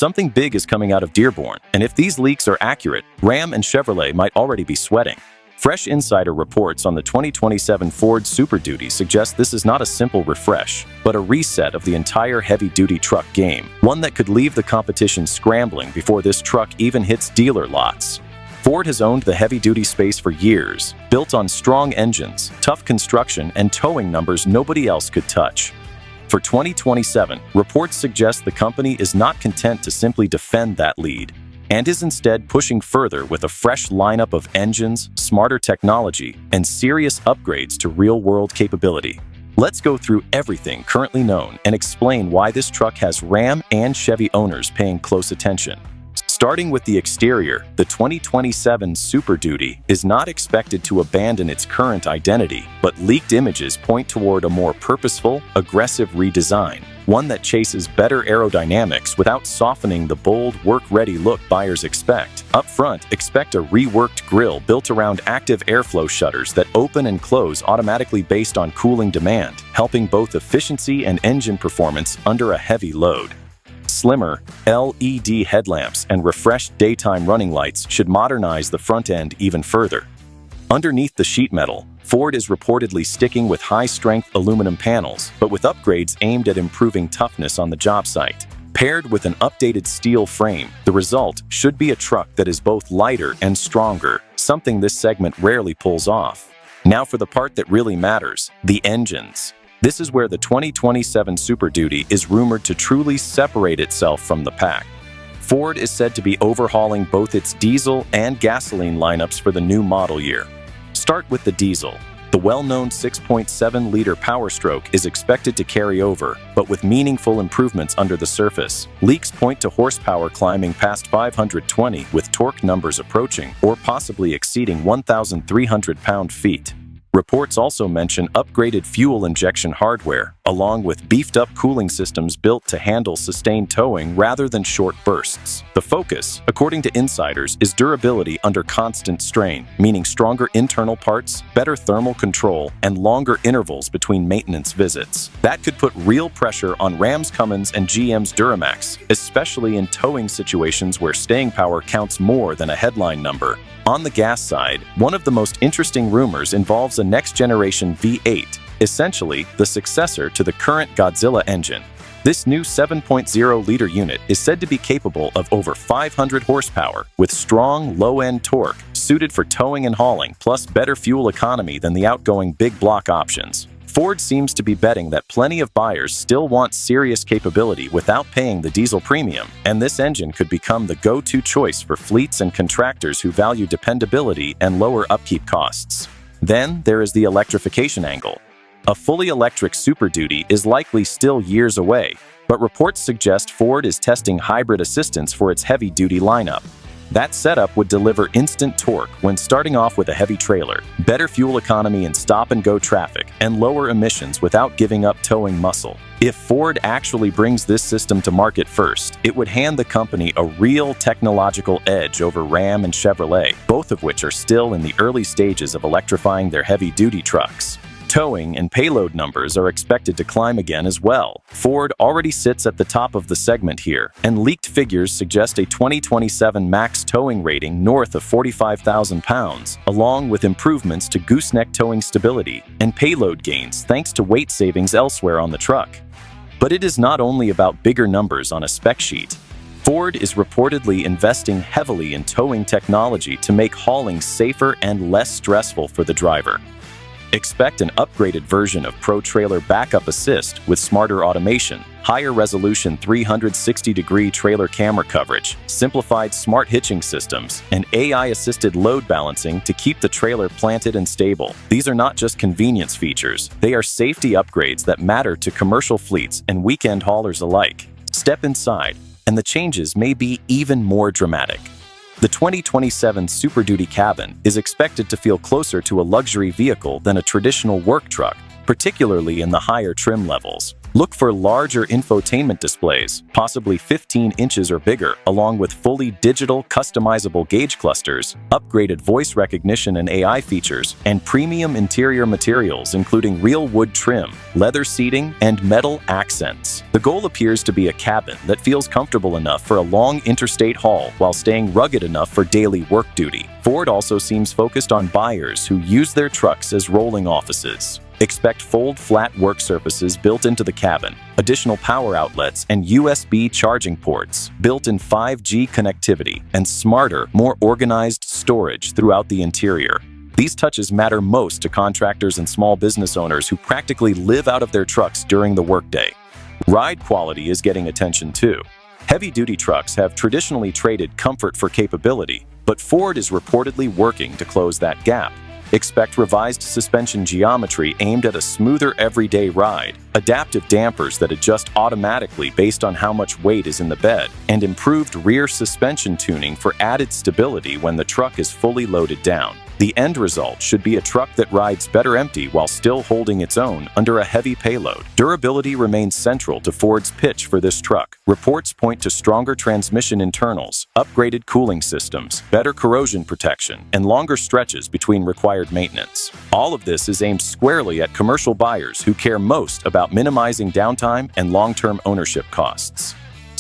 Something big is coming out of Dearborn, and if these leaks are accurate, Ram and Chevrolet might already be sweating. Fresh insider reports on the 2027 Ford Super Duty suggest this is not a simple refresh, but a reset of the entire heavy-duty truck game, one that could leave the competition scrambling before this truck even hits dealer lots. Ford has owned the heavy-duty space for years, built on strong engines, tough construction, and towing numbers nobody else could touch. For 2027, reports suggest the company is not content to simply defend that lead, and is instead pushing further with a fresh lineup of engines, smarter technology, and serious upgrades to real-world capability. Let's go through everything currently known and explain why this truck has Ram and Chevy owners paying close attention. Starting with the exterior, the 2027 Super Duty is not expected to abandon its current identity, but leaked images point toward a more purposeful, aggressive redesign, one that chases better aerodynamics without softening the bold, work-ready look buyers expect. Up front, expect a reworked grille built around active airflow shutters that open and close automatically based on cooling demand, helping both efficiency and engine performance under a heavy load. Slimmer LED headlamps and refreshed daytime running lights should modernize the front end even further. Underneath the sheet metal, Ford is reportedly sticking with high-strength aluminum panels, but with upgrades aimed at improving toughness on the job site. Paired with an updated steel frame, the result should be a truck that is both lighter and stronger, something this segment rarely pulls off. Now for the part that really matters, the engines. This is where the 2027 Super Duty is rumored to truly separate itself from the pack. Ford is said to be overhauling both its diesel and gasoline lineups for the new model year. Start with the diesel. The well-known 6.7-liter Power Stroke is expected to carry over, but with meaningful improvements under the surface. Leaks point to horsepower climbing past 520, with torque numbers approaching or possibly exceeding 1,300 pound-feet. Reports also mention upgraded fuel injection hardware, along with beefed-up cooling systems built to handle sustained towing rather than short bursts. The focus, according to insiders, is durability under constant strain, meaning stronger internal parts, better thermal control, and longer intervals between maintenance visits. That could put real pressure on Ram's Cummins and GM's Duramax, especially in towing situations where staying power counts more than a headline number. On the gas side, one of the most interesting rumors involves a next-generation V8, essentially the successor to the current Godzilla engine. This new 7.0-liter unit is said to be capable of over 500 horsepower, with strong, low-end torque, suited for towing and hauling, plus better fuel economy than the outgoing big block options. Ford seems to be betting that plenty of buyers still want serious capability without paying the diesel premium, and this engine could become the go-to choice for fleets and contractors who value dependability and lower upkeep costs. Then there is the electrification angle. A fully electric Super Duty is likely still years away, but reports suggest Ford is testing hybrid assistance for its heavy-duty lineup. That setup would deliver instant torque when starting off with a heavy trailer, better fuel economy in stop-and-go traffic, and lower emissions without giving up towing muscle. If Ford actually brings this system to market first, it would hand the company a real technological edge over Ram and Chevrolet, both of which are still in the early stages of electrifying their heavy-duty trucks. Towing and payload numbers are expected to climb again as well. Ford already sits at the top of the segment here, and leaked figures suggest a 2027 max towing rating north of 45,000 pounds, along with improvements to gooseneck towing stability and payload gains thanks to weight savings elsewhere on the truck. But it is not only about bigger numbers on a spec sheet. Ford is reportedly investing heavily in towing technology to make hauling safer and less stressful for the driver. Expect an upgraded version of Pro Trailer Backup Assist with smarter automation, higher resolution 360-degree trailer camera coverage, simplified smart hitching systems, and AI-assisted load balancing to keep the trailer planted and stable. These are not just convenience features, they are safety upgrades that matter to commercial fleets and weekend haulers alike. Step inside, and the changes may be even more dramatic. The 2027 Super Duty cabin is expected to feel closer to a luxury vehicle than a traditional work truck, particularly in the higher trim levels. Look for larger infotainment displays, possibly 15 inches or bigger, along with fully digital, customizable gauge clusters, upgraded voice recognition and AI features, and premium interior materials including real wood trim, leather seating, and metal accents. The goal appears to be a cabin that feels comfortable enough for a long interstate haul while staying rugged enough for daily work duty. Ford also seems focused on buyers who use their trucks as rolling offices. Expect fold-flat work surfaces built into the cabin, additional power outlets and USB charging ports, built-in 5G connectivity, and smarter, more organized storage throughout the interior. These touches matter most to contractors and small business owners who practically live out of their trucks during the workday. Ride quality is getting attention too. Heavy-duty trucks have traditionally traded comfort for capability, but Ford is reportedly working to close that gap. Expect revised suspension geometry aimed at a smoother everyday ride, adaptive dampers that adjust automatically based on how much weight is in the bed, and improved rear suspension tuning for added stability when the truck is fully loaded down. The end result should be a truck that rides better empty while still holding its own under a heavy payload. Durability remains central to Ford's pitch for this truck. Reports point to stronger transmission internals, upgraded cooling systems, better corrosion protection, and longer stretches between required maintenance. All of this is aimed squarely at commercial buyers who care most about minimizing downtime and long-term ownership costs.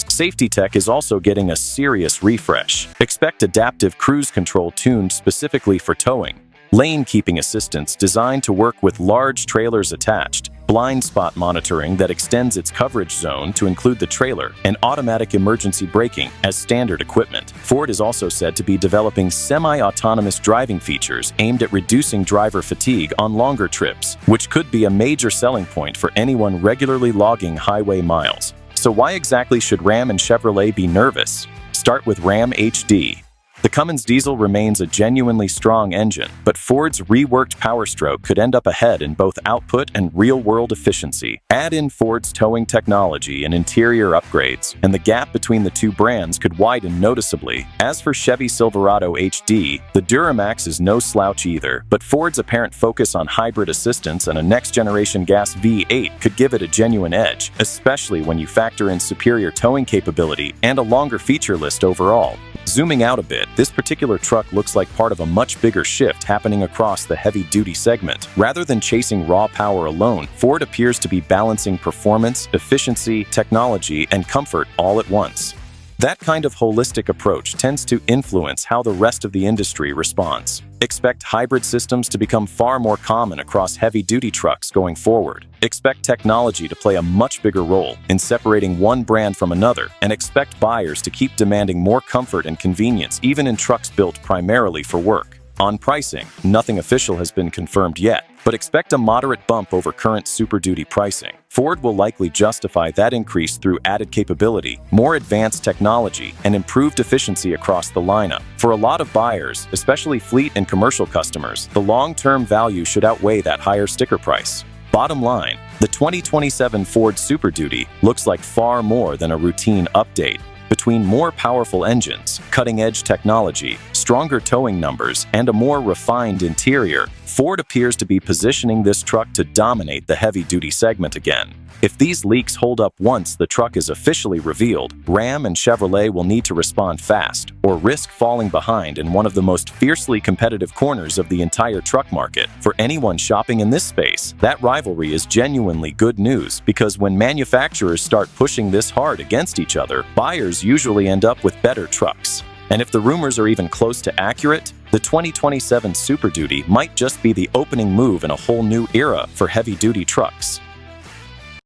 Safety tech is also getting a serious refresh. Expect adaptive cruise control tuned specifically for towing, lane keeping assistance designed to work with large trailers attached, blind spot monitoring that extends its coverage zone to include the trailer, and automatic emergency braking as standard equipment. Ford is also said to be developing semi-autonomous driving features aimed at reducing driver fatigue on longer trips, which could be a major selling point for anyone regularly logging highway miles. So why exactly should Ram and Chevrolet be nervous? Start with Ram HD. The Cummins diesel remains a genuinely strong engine, but Ford's reworked Power Stroke could end up ahead in both output and real-world efficiency. Add in Ford's towing technology and interior upgrades, and the gap between the two brands could widen noticeably. As for Chevy Silverado HD, the Duramax is no slouch either, but Ford's apparent focus on hybrid assistance and a next-generation gas V8 could give it a genuine edge, especially when you factor in superior towing capability and a longer feature list overall. Zooming out a bit, this particular truck looks like part of a much bigger shift happening across the heavy-duty segment. Rather than chasing raw power alone, Ford appears to be balancing performance, efficiency, technology, and comfort all at once. That kind of holistic approach tends to influence how the rest of the industry responds. Expect hybrid systems to become far more common across heavy-duty trucks going forward. Expect technology to play a much bigger role in separating one brand from another, and expect buyers to keep demanding more comfort and convenience even in trucks built primarily for work. On pricing, nothing official has been confirmed yet, but expect a moderate bump over current Super Duty pricing. Ford will likely justify that increase through added capability, more advanced technology, and improved efficiency across the lineup. For a lot of buyers, especially fleet and commercial customers, the long-term value should outweigh that higher sticker price. Bottom line, the 2027 Ford Super Duty looks like far more than a routine update. Between more powerful engines, cutting-edge technology, stronger towing numbers, and a more refined interior, Ford appears to be positioning this truck to dominate the heavy-duty segment again. If these leaks hold up once the truck is officially revealed, Ram and Chevrolet will need to respond fast, or risk falling behind in one of the most fiercely competitive corners of the entire truck market. For anyone shopping in this space, that rivalry is genuinely good news, because when manufacturers start pushing this hard against each other, buyers usually end up with better trucks. And if the rumors are even close to accurate, the 2027 Super Duty might just be the opening move in a whole new era for heavy-duty trucks.